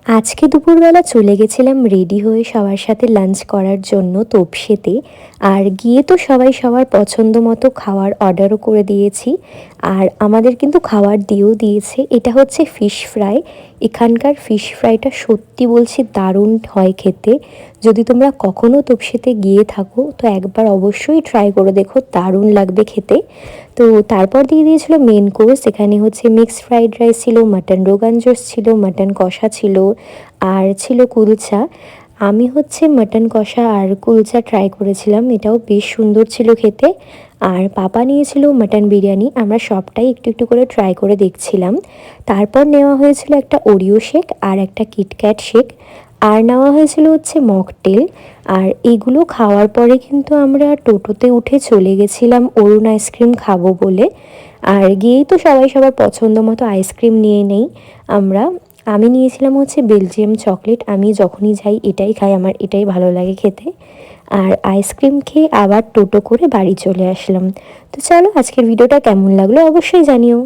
আজকে দুপুরবেলা চলে গেছিলাম রেডি হয়ে সবার সাথে লাঞ্চ করার জন্য তোপসেতে। আর গিয়ে তো সবাই সবার পছন্দ মতো খাওয়ার অর্ডারও করে দিয়েছি। আর আমাদের কিন্তু খাবার দিয়েও দিয়েছে। এটা হচ্ছে ফিশ ফ্রাই। এখানকার ফিশ ফ্রাইটা সত্যি বলছি দারুণ হয় খেতে। যদি তোমরা কখনও তোপসেতে গিয়ে থাকো তো একবার অবশ্যই ট্রাই করে দেখো, দারুণ লাগবে খেতে। তো তারপর দিয়ে দিয়েছিল মেন কোর্স। এখানে হচ্ছে মিক্সড ফ্রাইড রাইস ছিল, মাটন রোগান জোশ ছিল, মাটন কষা ছিল, আর ছিল কুলচা। আমি হচ্ছে মাটন কষা আর কুলচা ট্রাই করেছিলাম, এটাও বেশ সুন্দর ছিল খেতে। আর পাপা নিয়েছিল মাটন বিরিয়ানি। আমরা সবটাই একটু একটু করে ট্রাই করে দেখছিলাম। তারপর নেওয়া হয়েছিল একটা ওরিও শেক আর একটা কিটক্যাট শেক। আর নেওয়া হয়েছিল হচ্ছে মকটেল। আর এগুলো খাওয়ার পরে কিন্তু আমরা টোটোতে উঠে চলে গেছিলাম অরুণ আইসক্রিম খাবো বলে। আর গিয়েই তো সবাই সবার পছন্দ মতো আইসক্রিম নিয়ে নেই আমরা। আমি নিয়েছিলাম হচ্ছে বেলজিয়াম চকলেট। আমি যখনই যাই এটাই খাই, আমার এটাই ভালো লাগে খেতে। আর আইসক্রিম খেয়ে আবার টোটো করে বাড়ি চলে আসলাম। তো চলো, আজকের ভিডিওটা কেমন লাগলো অবশ্যই জানিও।